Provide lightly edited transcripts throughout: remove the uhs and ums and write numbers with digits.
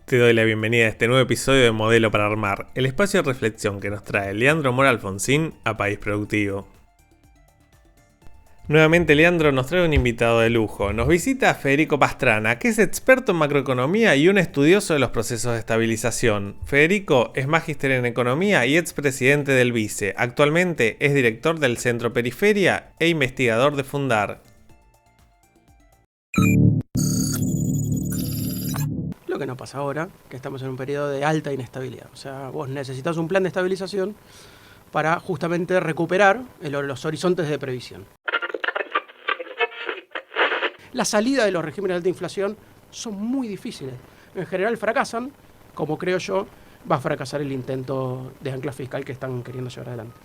Te doy la bienvenida a este nuevo episodio de Modelo para Armar, el espacio de reflexión que nos trae Leandro Mora Alfonsín a País Productivo. Nuevamente Leandro nos trae un invitado de lujo. Nos visita Federico Pastrana, que es experto en macroeconomía y un estudioso de los procesos de estabilización. Federico es magíster en economía y expresidente del BICE. Actualmente es director del Centro Periferia e investigador de Fundar. Lo que no pasa ahora, que estamos en un periodo de alta inestabilidad. O sea, vos necesitas un plan de estabilización para justamente recuperar los horizontes de previsión. La salida de los regímenes de alta inflación son muy difíciles. En general fracasan, como creo yo, va a fracasar el intento de ancla fiscal que están queriendo llevar adelante.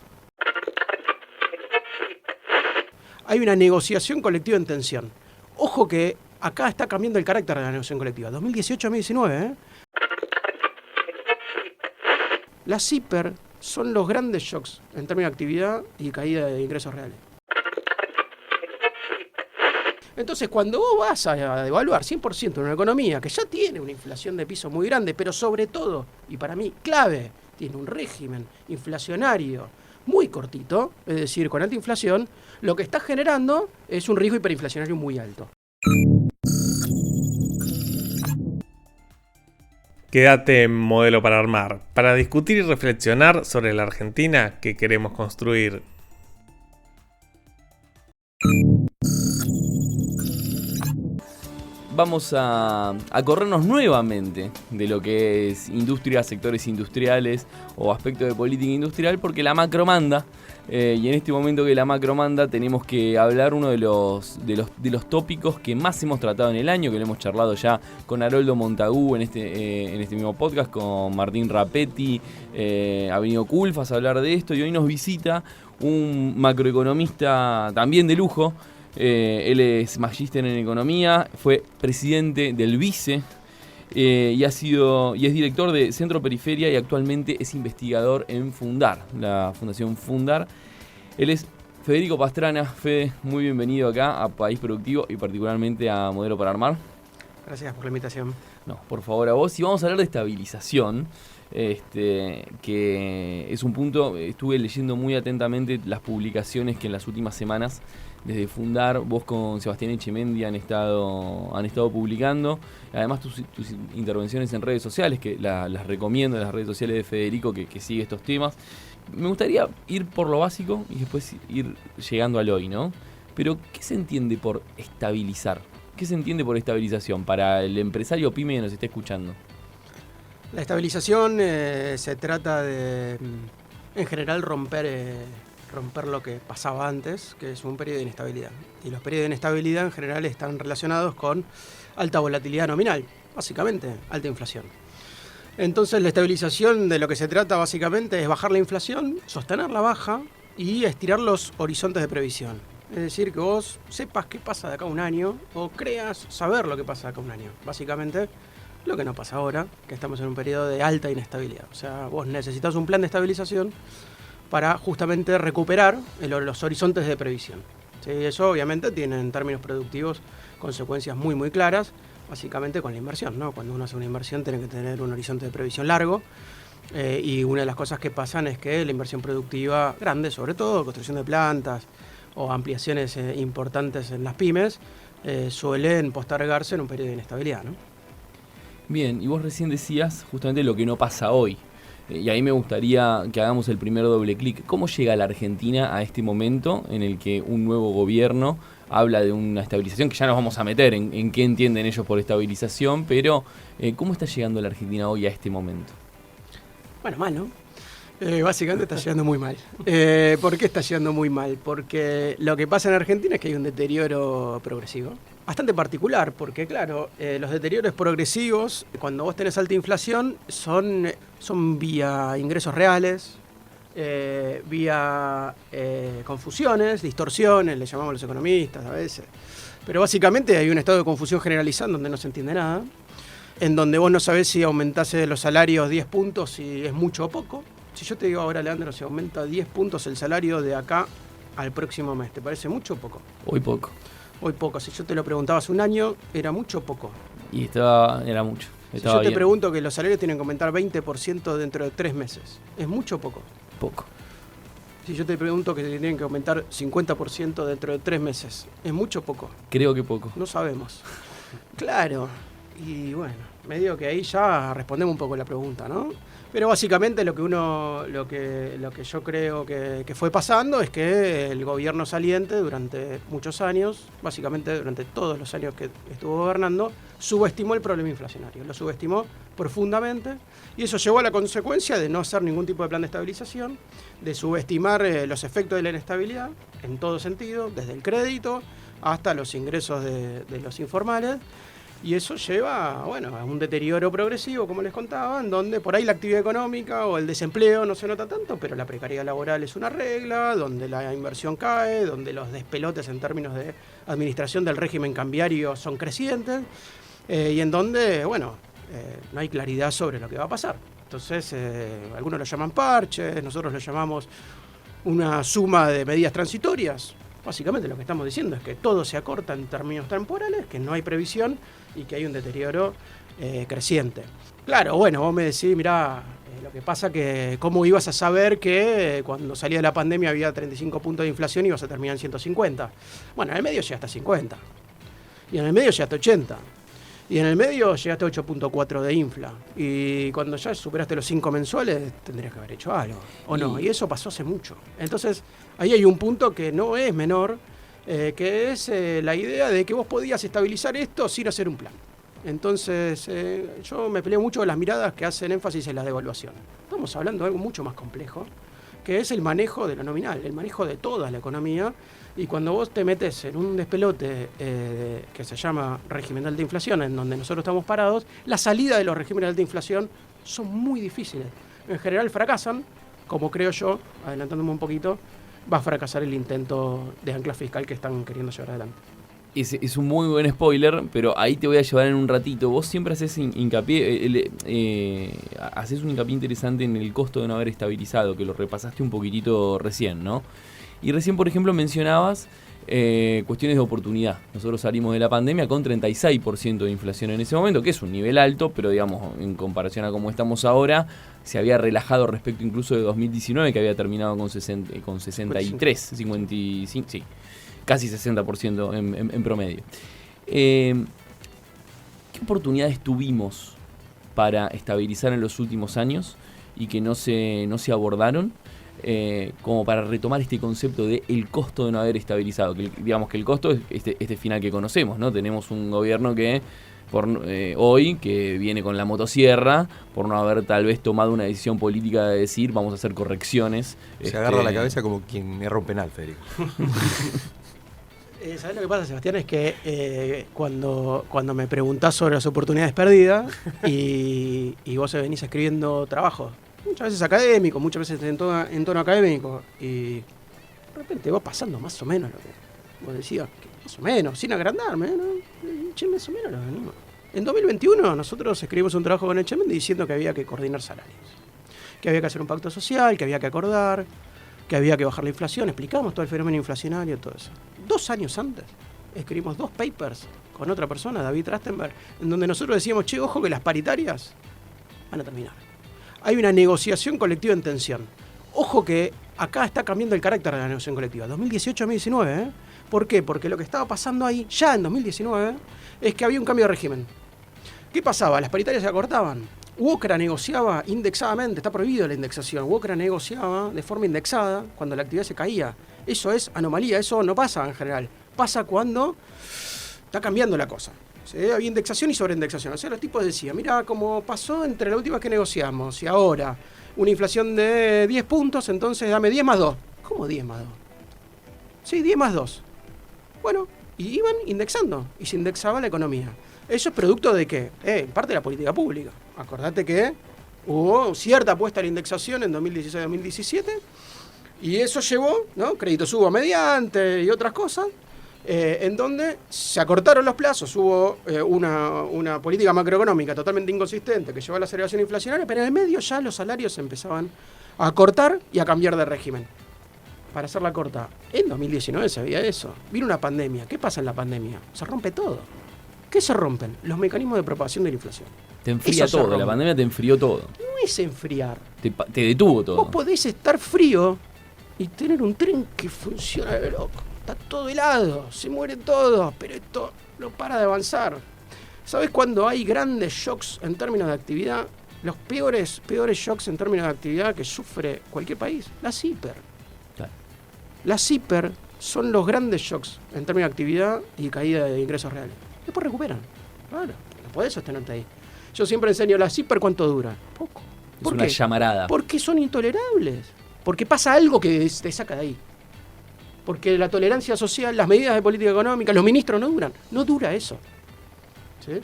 Hay una negociación colectiva en tensión. Ojo que acá está cambiando el carácter de la negociación colectiva. 2018-2019, Las hiper son los grandes shocks en términos de actividad y caída de ingresos reales. Entonces, cuando vos vas a devaluar 100% en una economía que ya tiene una inflación de piso muy grande, pero sobre todo, y para mí clave, tiene un régimen inflacionario muy cortito, es decir, con alta inflación, lo que está generando es un riesgo hiperinflacionario muy alto. Quédate en Modelo para Armar, para discutir y reflexionar sobre la Argentina que queremos construir. Vamos a corrernos nuevamente de lo que es industria, sectores industriales o aspectos de política industrial, porque la macro manda. Y en este momento que la macro manda tenemos que hablar uno de los tópicos que más hemos tratado en el año, que lo hemos charlado ya con Haroldo Montagu en este mismo podcast, con Martín Rapetti, ha venido Culfas a hablar de esto, y hoy nos visita un macroeconomista también de lujo. Él es magíster en economía, fue presidente del BICE y es director de Centro Periferia y actualmente es investigador en Fundar, la Fundación Fundar. Él es Federico Pastrana. Fede, muy bienvenido acá a País Productivo y particularmente a Modelo para Armar. Gracias por la invitación. No, por favor, a vos. Y vamos a hablar de estabilización, que es un punto. Estuve leyendo muy atentamente las publicaciones que en las últimas semanas desde Fundar, vos con Sebastián Echemendia han estado publicando. Además tus intervenciones en redes sociales, que las recomiendo, las redes sociales de Federico, que sigue estos temas. Me gustaría ir por lo básico y después ir llegando al hoy, ¿no? Pero, ¿qué se entiende por estabilizar? ¿Qué se entiende por estabilización para el empresario pyme que nos está escuchando? La estabilización se trata de, en general, romper lo que pasaba antes, que es un periodo de inestabilidad. Y los periodos de inestabilidad en general están relacionados con alta volatilidad nominal, básicamente alta inflación. Entonces la estabilización de lo que se trata básicamente es bajar la inflación, sostener la baja y estirar los horizontes de previsión. Es decir, que vos sepas qué pasa de acá a un año o creas saber lo que pasa de acá a un año. Básicamente lo que no pasa ahora, que estamos en un periodo de alta inestabilidad. O sea, vos necesitas un plan de estabilización para justamente recuperar los horizontes de previsión. ¿Sí? Eso obviamente tiene en términos productivos consecuencias muy muy claras, básicamente con la inversión, ¿no? Cuando uno hace una inversión tiene que tener un horizonte de previsión largo, y una de las cosas que pasan es que la inversión productiva grande, sobre todo construcción de plantas o ampliaciones importantes en las pymes, suelen postergarse en un periodo de inestabilidad, ¿no? Bien, y vos recién decías justamente lo que no pasa hoy. Y ahí me gustaría que hagamos el primer doble clic. ¿Cómo llega la Argentina a este momento en el que un nuevo gobierno habla de una estabilización, que ya nos vamos a meter en qué entienden ellos por estabilización, pero ¿cómo está llegando la Argentina hoy a este momento? Bueno, mal, ¿no? Básicamente está llegando muy mal. ¿Por qué está llegando muy mal? Porque lo que pasa en Argentina es que hay un deterioro progresivo. Bastante particular, porque claro, los deterioros progresivos, cuando vos tenés alta inflación, son vía ingresos reales, vía confusiones, distorsiones, le llamamos los economistas a veces. Pero básicamente hay un estado de confusión generalizada donde no se entiende nada, en donde vos no sabés si aumentase los salarios 10 puntos, si es mucho o poco. Si yo te digo ahora, Leandro, si aumenta 10 puntos el salario de acá al próximo mes, ¿te parece mucho o poco? Hoy poco. Hoy poco. Si yo te lo preguntaba hace un año, ¿era mucho o poco? Y era mucho. Si yo te pregunto que los salarios tienen que aumentar 20% dentro de 3 meses, ¿es mucho o poco? Poco. Si yo te pregunto que tienen que aumentar 50% dentro de 3 meses, ¿es mucho o poco? Creo que poco. No sabemos. Claro. Y bueno, medio que ahí ya respondemos un poco la pregunta, ¿no? Pero básicamente lo que yo creo que fue pasando es que el gobierno saliente durante muchos años, básicamente durante todos los años que estuvo gobernando, subestimó el problema inflacionario, lo subestimó profundamente y eso llevó a la consecuencia de no hacer ningún tipo de plan de estabilización, de subestimar los efectos de la inestabilidad en todo sentido, desde el crédito hasta los ingresos de los informales. Y eso lleva, bueno, a un deterioro progresivo, como les contaba, en donde por ahí la actividad económica o el desempleo no se nota tanto, pero la precariedad laboral es una regla, donde la inversión cae, donde los despelotes en términos de administración del régimen cambiario son crecientes, y en donde, bueno, no hay claridad sobre lo que va a pasar. Entonces, algunos lo llaman parches, nosotros lo llamamos una suma de medidas transitorias. Básicamente lo que estamos diciendo es que todo se acorta en términos temporales, que no hay previsión y que hay un deterioro creciente. Claro, bueno, vos me decís, mirá, lo que pasa que cómo ibas a saber que cuando salía de la pandemia había 35 puntos de inflación y ibas a terminar en 150. Bueno, en el medio llegaste a 50. Y en el medio llegaste a 80. Y en el medio llegaste a 8.4 de infla. Y cuando ya superaste los 5 mensuales, tendrías que haber hecho algo. ¿O no? Y eso pasó hace mucho. Entonces, ahí hay un punto que no es menor, que es la idea de que vos podías estabilizar esto sin hacer un plan. Entonces, yo me peleo mucho con las miradas que hacen énfasis en la devaluación. Estamos hablando de algo mucho más complejo, que es el manejo de lo nominal, el manejo de toda la economía. Y cuando vos te metes en un despelote que se llama régimen de alta inflación, en donde nosotros estamos parados, la salida de los regímenes de alta inflación son muy difíciles. En general fracasan, como creo yo, adelantándome un poquito, va a fracasar el intento de ancla fiscal que están queriendo llevar adelante. Es un muy buen spoiler, pero ahí te voy a llevar en un ratito. Vos siempre haces hincapié, haces un hincapié interesante en el costo de no haber estabilizado, que lo repasaste un poquitito recién, ¿no? Y recién, por ejemplo, mencionabas cuestiones de oportunidad. Nosotros salimos de la pandemia con 36% de inflación en ese momento, que es un nivel alto, pero digamos, en comparación a cómo estamos ahora, se había relajado respecto incluso de 2019, que había terminado con 63, 55, sí, casi 60% en promedio. ¿Qué oportunidades tuvimos para estabilizar en los últimos años y que no se abordaron? Como para retomar este concepto de el costo de no haber estabilizado, que digamos que el costo es este final que conocemos, ¿no? Tenemos un gobierno que hoy que viene con la motosierra por no haber tal vez tomado una decisión política de decir vamos a hacer correcciones. Se agarra la cabeza como quien erra un penal, Federico. ¿Sabés lo que pasa, Sebastián? Es que cuando me preguntás sobre las oportunidades perdidas y vos venís escribiendo trabajos, muchas veces académico, muchas veces en tono académico, y de repente va pasando más o menos lo que vos decías, que más o menos, sin agrandarme, ¿no? Che, más o menos lo venimos. En 2021 nosotros escribimos un trabajo con el Chemen diciendo que había que coordinar salarios, que había que hacer un pacto social, que había que acordar, que había que bajar la inflación, explicamos todo el fenómeno inflacionario, todo eso. 2 años antes escribimos 2 papers con otra persona, David Rastenberg, en donde nosotros decíamos, che, ojo que las paritarias van a terminar. Hay una negociación colectiva en tensión. Ojo que acá está cambiando el carácter de la negociación colectiva. 2018-2019, ¿eh? ¿Por qué? Porque lo que estaba pasando ahí, ya en 2019, es que había un cambio de régimen. ¿Qué pasaba? Las paritarias se acortaban. UOCRA negociaba indexadamente, está prohibido la indexación. UOCRA negociaba de forma indexada cuando la actividad se caía. Eso es anomalía, eso no pasa en general. Pasa cuando está cambiando la cosa. ¿Sí? Había indexación y sobreindexación. O sea, los tipos decían, mira, como pasó entre la última que negociamos y ahora una inflación de 10 puntos, entonces dame 10 más 2. ¿Cómo 10 más 2? Sí, 10 más 2. Bueno, y iban indexando y se indexaba la economía. Eso es producto de qué? En parte de la política pública. Acordate que hubo cierta apuesta a la indexación en 2016-2017 y eso llevó, ¿no? Crédito subo mediante y otras cosas. En donde se acortaron los plazos, hubo una política macroeconómica totalmente inconsistente que llevó a la aceleración inflacionaria, pero en el medio ya los salarios empezaban a cortar y a cambiar de régimen. Para hacerla corta, en 2019 se veía eso. Vino una pandemia. ¿Qué pasa en la pandemia? Se rompe todo. ¿Qué se rompen? Los mecanismos de propagación de la inflación. Te enfría Eso se todo, la rompe. pandemia te enfrió todo. No es enfriar. Te detuvo todo. Vos podés estar frío y tener un tren que funciona de loco. Está todo helado, se mueren todos, pero esto no para de avanzar. ¿Sabés cuándo hay grandes shocks en términos de actividad? Los peores shocks en términos de actividad que sufre cualquier país. Las hiper. Claro. Las hiper son los grandes shocks en términos de actividad y caída de ingresos reales. Después recuperan. Claro, no podés sostenerte ahí. Yo siempre enseño las hiper, ¿cuánto dura? Poco. Es ¿Por una qué? llamarada. Porque son intolerables. Porque pasa algo que te saca de ahí. Porque la tolerancia social, las medidas de política económica, los ministros no duran. No dura eso. ¿Sí?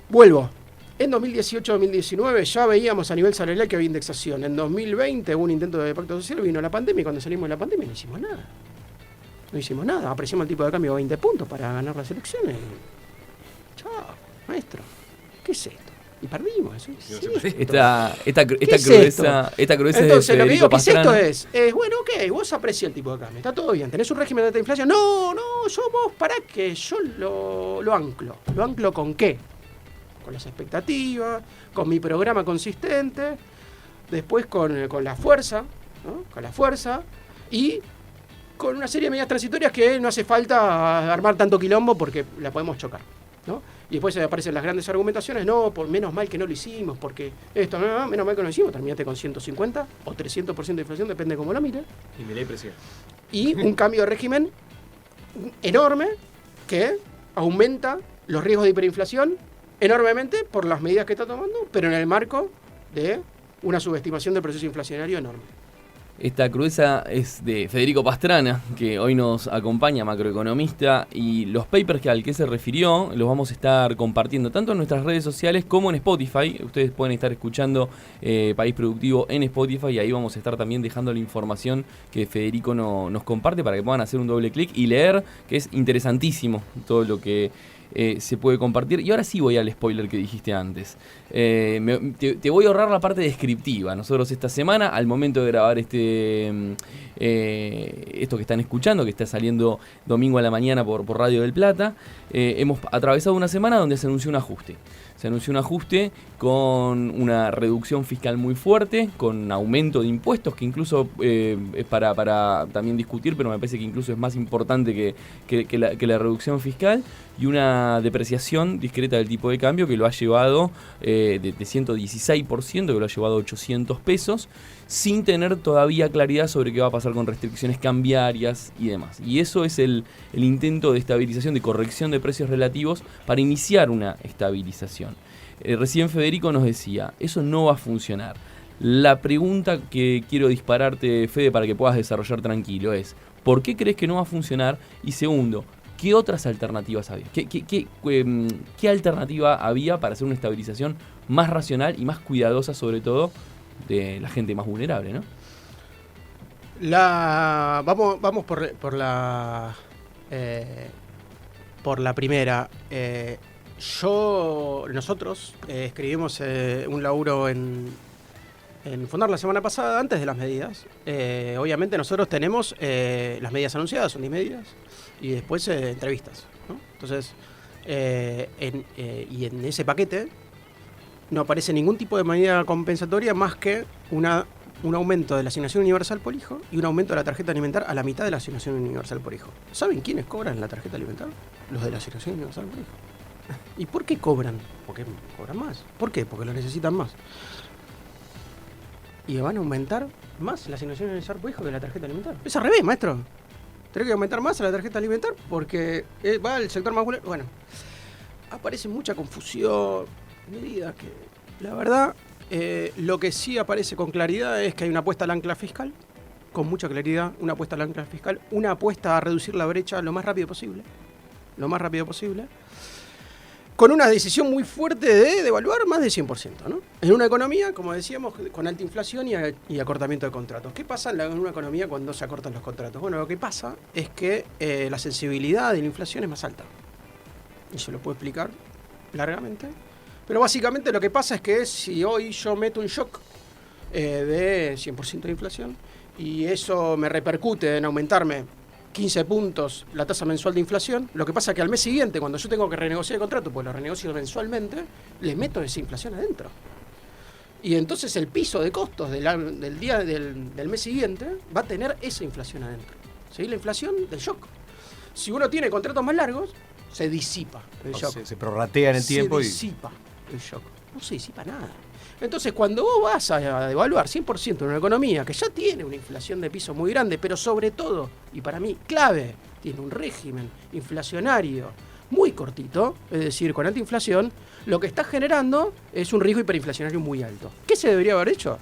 Vuelvo. En 2018-2019 ya veíamos a nivel salarial que había indexación. En 2020 hubo un intento de pacto social, vino la pandemia y cuando salimos de la pandemia no hicimos nada. No hicimos nada. Apreciamos el tipo de cambio a 20 puntos para ganar las elecciones. Chao, maestro. ¿Qué es esto? Y perdimos. ¿Sí? Esta ¿Qué es crudeza es de Entonces, lo que digo Federico que es esto Pastrana. es, bueno, ok, vos apreciás el tipo de cambio, está todo bien, tenés un régimen de alta inflación. No, vos pará que yo lo anclo. ¿Lo anclo con qué? Con las expectativas, con mi programa consistente, después con la fuerza, ¿no? Con la fuerza y con una serie de medidas transitorias que no hace falta armar tanto quilombo porque la podemos chocar, ¿no? Y después aparecen las grandes argumentaciones, no, por menos mal que no lo hicimos, porque esto, no, menos mal que no lo hicimos, terminaste con 150 o 300% de inflación, depende de cómo lo mires. Y Milei presidente. Y un cambio de régimen enorme que aumenta los riesgos de hiperinflación enormemente por las medidas que está tomando, pero en el marco de una subestimación del proceso inflacionario enorme. Esta crudeza es de Federico Pastrana, que hoy nos acompaña, macroeconomista, y los papers al que se refirió los vamos a estar compartiendo tanto en nuestras redes sociales como en Spotify. Ustedes pueden estar escuchando País Productivo en Spotify y ahí vamos a estar también dejando la información que Federico nos comparte para que puedan hacer un doble clic y leer, que es interesantísimo todo lo que se puede compartir. Y ahora sí voy al spoiler que dijiste antes. Te voy a ahorrar la parte descriptiva. Nosotros esta semana, al momento de grabar esto que están escuchando, que está saliendo domingo a la mañana por Radio del Plata, hemos atravesado una semana donde se anunció un ajuste. Se anunció un ajuste con una reducción fiscal muy fuerte, con aumento de impuestos, que incluso es para también discutir, pero me parece que incluso es más importante que la reducción fiscal, y una depreciación discreta del tipo de cambio que lo ha llevado de 116%, que lo ha llevado a 800 pesos, sin tener todavía claridad sobre qué va a pasar con restricciones cambiarias y demás. Y eso es el intento de estabilización, de corrección de precios relativos para iniciar una estabilización. Recién Federico nos decía, eso no va a funcionar. La pregunta que quiero dispararte, Fede, para que puedas desarrollar tranquilo es, ¿por qué crees que no va a funcionar? Y segundo, ¿qué otras alternativas había? ¿Qué alternativa había para hacer una estabilización más racional y más cuidadosa, sobre todo, de la gente más vulnerable, ¿no? Vamos por la primera. Nosotros escribimos un laburo en Fundar la semana pasada, antes de las medidas. Obviamente nosotros tenemos las medidas anunciadas, son 10 medidas, y después entrevistas, ¿no? Entonces, y en ese paquete no aparece ningún tipo de medida compensatoria más que un aumento de la asignación universal por hijo y un aumento de la tarjeta alimentar a la mitad de la asignación universal por hijo. ¿Saben quiénes cobran la tarjeta alimentar? Los de la asignación universal por hijo. ¿Y por qué cobran? Porque cobran más. ¿Por qué? Porque lo necesitan más. Y van a aumentar más la asignación universal por hijo que la tarjeta alimentar. Es al revés, maestro. Tenés que aumentar más a la tarjeta alimentar porque va al sector más vulnerable. Bueno, aparece mucha confusión, medidas que, la verdad, lo que sí aparece con claridad es que hay una apuesta al ancla fiscal, con mucha claridad, una apuesta al ancla fiscal, una apuesta a reducir la brecha lo más rápido posible, con una decisión muy fuerte de devaluar más del 100%, ¿no? En una economía, como decíamos, con alta inflación y acortamiento de contratos. ¿Qué pasa en una economía cuando se acortan los contratos? Bueno, lo que pasa es que la sensibilidad de la inflación es más alta. Y se lo puedo explicar largamente. Pero básicamente lo que pasa es que si hoy yo meto un shock de 100% de inflación y eso me repercute en aumentarme 15 puntos la tasa mensual de inflación. Lo que pasa es que al mes siguiente, cuando yo tengo que renegociar el contrato, pues lo renegocio mensualmente, le meto esa inflación adentro. Y entonces el piso de costos del día del mes siguiente va a tener esa inflación adentro. ¿Sí? La inflación del shock. Si uno tiene contratos más largos, se disipa el shock. Se prorratea en el tiempo. Se disipa el shock. No se disipa nada. Entonces, cuando vos vas a devaluar 100% en una economía que ya tiene una inflación de piso muy grande, pero sobre todo, y para mí clave, tiene un régimen inflacionario muy cortito, es decir, con alta inflación, lo que está generando es un riesgo hiperinflacionario muy alto. ¿Qué se debería haber hecho?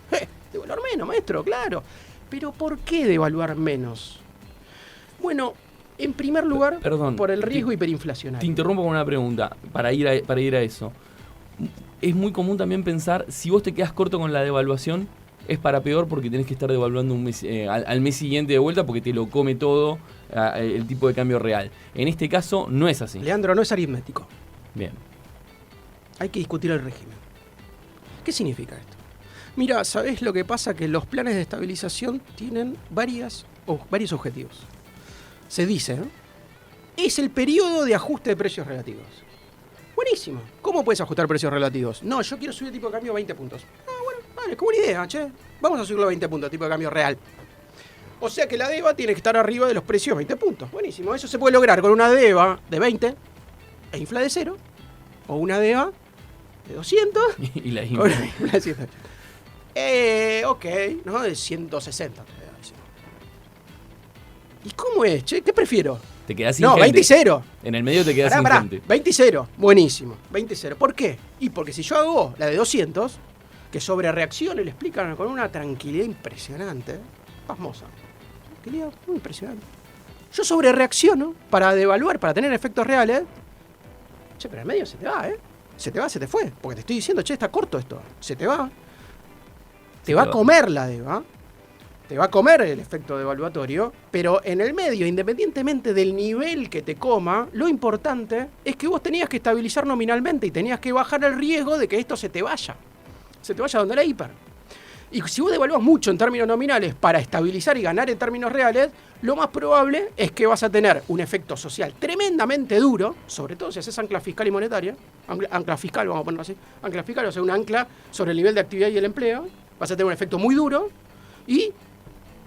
Devaluar menos, maestro, claro. Pero ¿por qué devaluar menos? Bueno, en primer lugar, Perdón, por el riesgo te hiperinflacionario. interrumpo con una pregunta para ir a eso. Es muy común también pensar, si vos te quedás corto con la devaluación, es para peor porque tenés que estar devaluando un mes, al mes siguiente de vuelta porque te lo come todo el tipo de cambio real. En este caso no es así. Leandro, no es aritmético. Bien. Hay que discutir el régimen. ¿Qué significa esto? Mira, ¿sabés lo que pasa? Que los planes de estabilización tienen varios objetivos. Se dice, ¿no? Es el periodo de ajuste de precios relativos. Buenísimo. ¿Cómo puedes ajustar precios relativos? No, yo quiero subir el tipo de cambio a 20 puntos. Ah, bueno, vale, qué buena idea, che. Vamos a subirlo a 20 puntos, tipo de cambio real. O sea que la DEVA tiene que estar arriba de los precios 20 puntos. Buenísimo. Eso se puede lograr con una DEVA de 20 e infla de 0. O una DEVA de 200 Y la con una infla de 100. Ok, ¿no? De 160. ¿Y cómo es, che? ¿Qué prefiero? te quedás sin No, gente. 20 y 0. En el medio te quedás sin Pará, gente. 20 y 0. Buenísimo. 20 y 0. ¿Por qué? Y porque si yo hago la de 200, que sobre reaccione le explican con una tranquilidad impresionante, pasmosa. Tranquilidad muy impresionante. Yo sobre reacciono para devaluar, para tener efectos reales. Che, pero al medio se te va, ¿eh? Se te va, se te fue. Porque te estoy diciendo, che, está corto esto. Se te va. Te va a comer la DEVA. Te va a comer el efecto devaluatorio, pero en el medio, independientemente del nivel que te coma, lo importante es que vos tenías que estabilizar nominalmente y tenías que bajar el riesgo de que esto se te vaya. Se te vaya donde la hiper. Y si vos devalúas mucho en términos nominales para estabilizar y ganar en términos reales, lo más probable es que vas a tener un efecto social tremendamente duro, sobre todo si haces ancla fiscal y monetaria, ancla fiscal, vamos a ponerlo así, ancla fiscal, o sea, un ancla sobre el nivel de actividad y el empleo, vas a tener un efecto muy duro y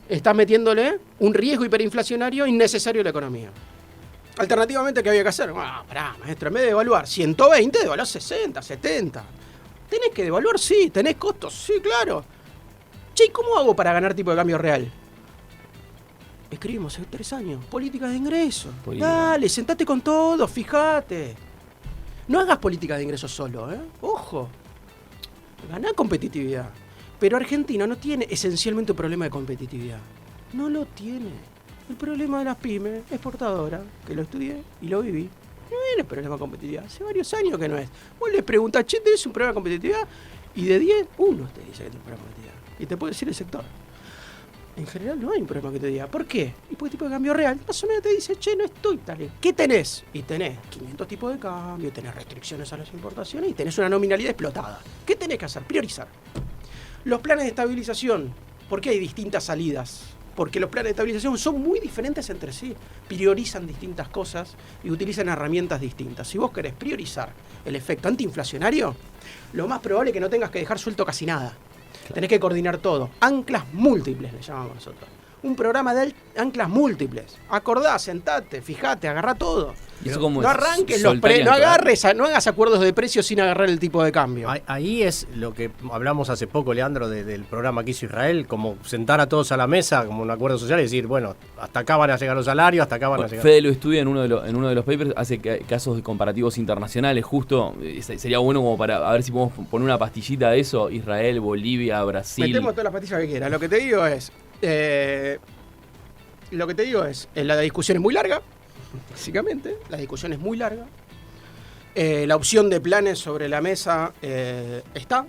estás metiéndole un riesgo hiperinflacionario innecesario a la economía. Alternativamente, ¿qué había que hacer? Pará, maestro, en vez de devaluar 120, devaluar 60, 70. ¿Tenés que devaluar? Sí. ¿Tenés costos? Sí, claro. Che, ¿cómo hago para ganar tipo de cambio real? Escribimos hace 3 años. Políticas de ingreso. Dale, sentate con todo, fíjate. No hagas políticas de ingreso solo, ¿eh? Ojo. Ganá competitividad. Pero Argentina no tiene esencialmente un problema de competitividad. No lo tiene. El problema de las pymes exportadoras, que lo estudié y lo viví, no es el problema de competitividad. Hace varios años que no es. Vos les preguntás, che, ¿tenés un problema de competitividad? Y de 10, uno te dice que tiene un problema de competitividad. Y te puede decir el sector. En general no hay un problema que te diga. ¿Por qué? Y porque el tipo de cambio real, más o menos te dice, che, no estoy tal. ¿Qué tenés? Y tenés 500 tipos de cambio, tenés restricciones a las importaciones y tenés una nominalidad explotada. ¿Qué tenés que hacer? Priorizar. Los planes de estabilización, ¿por qué hay distintas salidas? Porque los planes de estabilización son muy diferentes entre sí. Priorizan distintas cosas y utilizan herramientas distintas. Si vos querés priorizar el efecto antiinflacionario, lo más probable es que no tengas que dejar suelto casi nada. Claro. Tenés que coordinar todo. Anclas múltiples le llamamos nosotros. Un programa de anclas múltiples. Acordá, sentate, fijate, agarrá todo. No arranques los precios, no hagas acuerdos de precios sin agarrar el tipo de cambio. Ahí es lo que hablamos hace poco, Leandro, del programa que hizo Israel, como sentar a todos a la mesa, como un acuerdo social y decir, bueno, hasta acá van a llegar los salarios, hasta acá van a llegar. Fede lo estudia en uno de los papers, hace casos de comparativos internacionales, justo, sería bueno como para a ver si podemos poner una pastillita de eso, Israel, Bolivia, Brasil. Metemos todas las pastillas que quieras. Lo que te digo es, la discusión es muy larga. Básicamente, la discusión es muy larga. La opción de planes sobre la mesa está.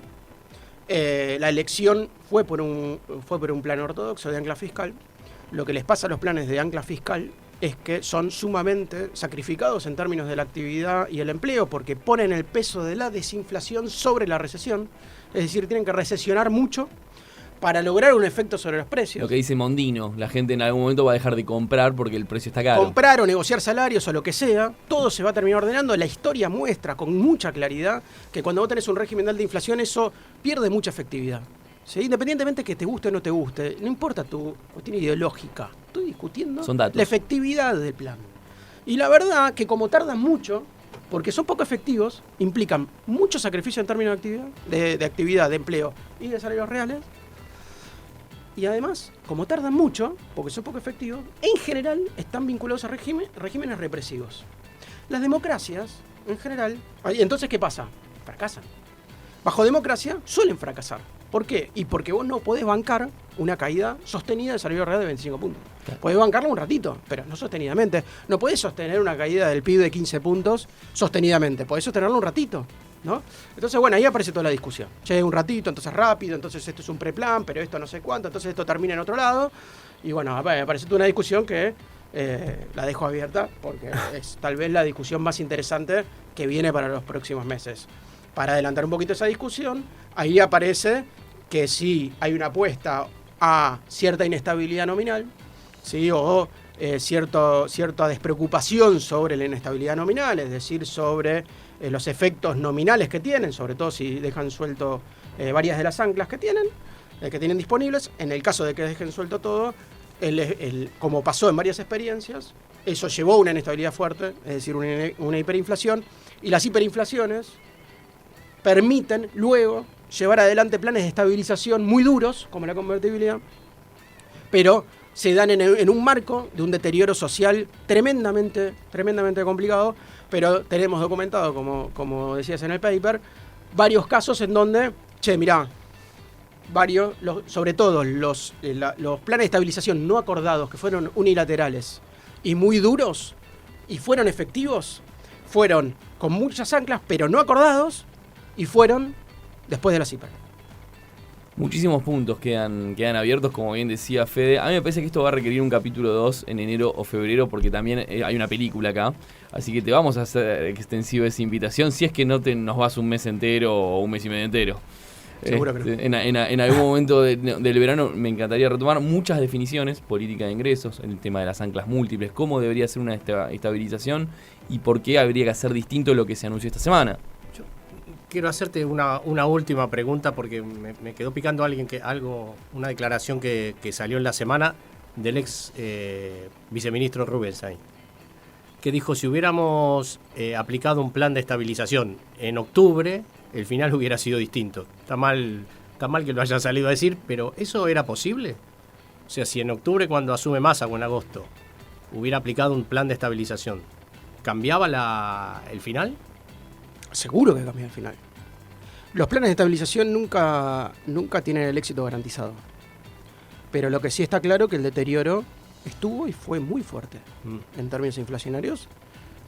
La elección fue por un plan ortodoxo de ancla fiscal. Lo que les pasa a los planes de ancla fiscal es que son sumamente sacrificados en términos de la actividad y el empleo, porque ponen el peso de la desinflación sobre la recesión. Es decir, tienen que recesionar mucho para lograr un efecto sobre los precios. Lo que dice Mondino, la gente en algún momento va a dejar de comprar porque el precio está caro. Comprar o negociar salarios o lo que sea, todo se va a terminar ordenando. La historia muestra con mucha claridad que cuando vos tenés un régimen de alta inflación, eso pierde mucha efectividad. ¿Sí? Independientemente que te guste o no te guste, no importa tu cuestión ideológica, estoy discutiendo Son datos. la efectividad del plan. Y la verdad que como tardan mucho, porque son poco efectivos, implican mucho sacrificio en términos de actividad, de empleo y de salarios reales. Y además, como tardan mucho, porque son poco efectivos, en general están vinculados a regímenes represivos. Las democracias, en general, entonces ¿qué pasa? Fracasan. Bajo democracia suelen fracasar. ¿Por qué? Y porque vos no podés bancar una caída sostenida del salario real de 25 puntos. Claro. Podés bancarlo un ratito, pero no sostenidamente. No podés sostener una caída del PIB de 15 puntos sostenidamente. Podés sostenerlo un ratito, ¿no? Entonces, bueno, ahí aparece toda la discusión. Che, un ratito, entonces rápido, entonces esto es un preplan, pero esto no sé cuánto, entonces esto termina en otro lado. Y bueno, aparece toda una discusión que la dejo abierta porque es tal vez la discusión más interesante que viene para los próximos meses. Para adelantar un poquito esa discusión, ahí aparece que sí hay una apuesta a cierta inestabilidad nominal, ¿sí? O cierta despreocupación sobre la inestabilidad nominal, es decir, sobre los efectos nominales que tienen, sobre todo si dejan suelto varias de las anclas que tienen disponibles. En el caso de que dejen suelto todo, como pasó en varias experiencias, eso llevó a una inestabilidad fuerte, es decir, una hiperinflación, y las hiperinflaciones permiten luego llevar adelante planes de estabilización muy duros, como la convertibilidad, pero se dan en un marco de un deterioro social tremendamente complicado, pero tenemos documentado, como decías en el paper, varios casos en donde, mirá, sobre todo los planes de estabilización no acordados, que fueron unilaterales y muy duros, y fueron efectivos, fueron con muchas anclas, pero no acordados, y fueron después de la CIPER. Muchísimos puntos quedan abiertos, como bien decía Fede. A mí me parece que esto va a requerir un capítulo 2 en enero o febrero, porque también hay una película acá. Así que te vamos a hacer extensiva esa invitación, si es que no nos vas un mes entero o un mes y medio entero. Seguro que no. En algún momento del verano me encantaría retomar muchas definiciones, política de ingresos, el tema de las anclas múltiples, cómo debería ser una estabilización y por qué habría que hacer distinto lo que se anunció esta semana. Quiero hacerte una última pregunta porque me quedó picando una declaración que salió en la semana del ex viceministro Rubinstein, que dijo: si hubiéramos aplicado un plan de estabilización en octubre, el final hubiera sido distinto. Está mal que lo haya salido a decir, pero ¿eso era posible? O sea, si en octubre, cuando asume Massa, o en agosto, hubiera aplicado un plan de estabilización, ¿cambiaba el final? Seguro que cambia el final. Los planes de estabilización nunca tienen el éxito garantizado. Pero lo que sí está claro que el deterioro estuvo y fue muy fuerte en términos inflacionarios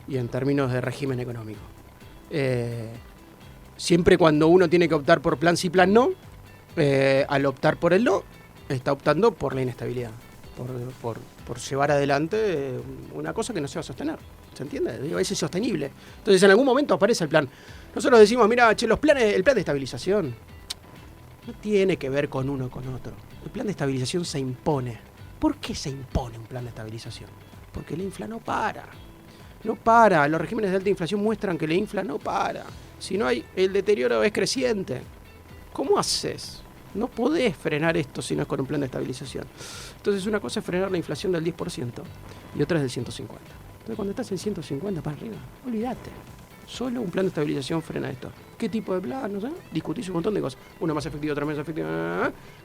y en términos de régimen económico. Siempre cuando uno tiene que optar por plan sí, plan no, al optar por el no, está optando por la inestabilidad, por llevar adelante una cosa que no se va a sostener. ¿Se entiende? Digo, es insostenible. Entonces en algún momento aparece el plan. Nosotros decimos, mira, el plan de estabilización no tiene que ver con uno o con otro. El plan de estabilización se impone. ¿Por qué se impone un plan de estabilización? Porque la infla no para. No para. Los regímenes de alta inflación muestran que la infla no para. Si no hay, el deterioro es creciente. ¿Cómo haces? No podés frenar esto si no es con un plan de estabilización. Entonces una cosa es frenar la inflación del 10% y otra es del 150%. Entonces cuando estás en 150 para arriba, olvídate. Solo un plan de estabilización frena esto. ¿Qué tipo de plan? No sé. Discutís un montón de cosas. Uno más efectivo, otro menos efectivo.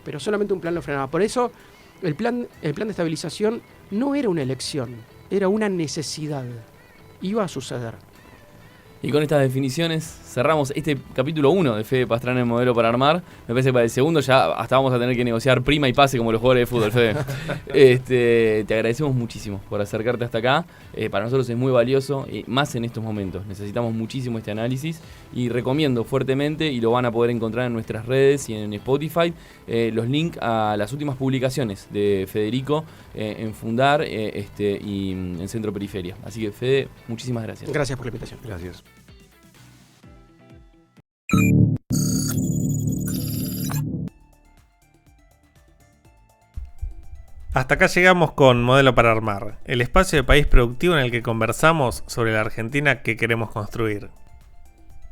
Pero solamente un plan lo frenaba. Por eso el plan de estabilización no era una elección, era una necesidad. Iba a suceder. Y con estas definiciones cerramos este capítulo 1 de Fede Pastrana, el modelo para armar. Me parece que para el segundo ya hasta vamos a tener que negociar prima y pase como los jugadores de fútbol, Fede. Te agradecemos muchísimo por acercarte hasta acá. Para nosotros es muy valioso, más en estos momentos. Necesitamos muchísimo este análisis y recomiendo fuertemente, y lo van a poder encontrar en nuestras redes y en Spotify, los links a las últimas publicaciones de Federico en Fundar y en Centro Periferia. Así que, Fede, muchísimas gracias. Gracias por la invitación. Gracias. Hasta acá llegamos con Modelo para Armar, el espacio de País Productivo en el que conversamos sobre la Argentina que queremos construir.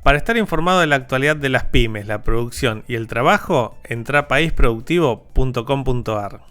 Para estar informado de la actualidad de las pymes, la producción y el trabajo, entra a paisproductivo.com.ar.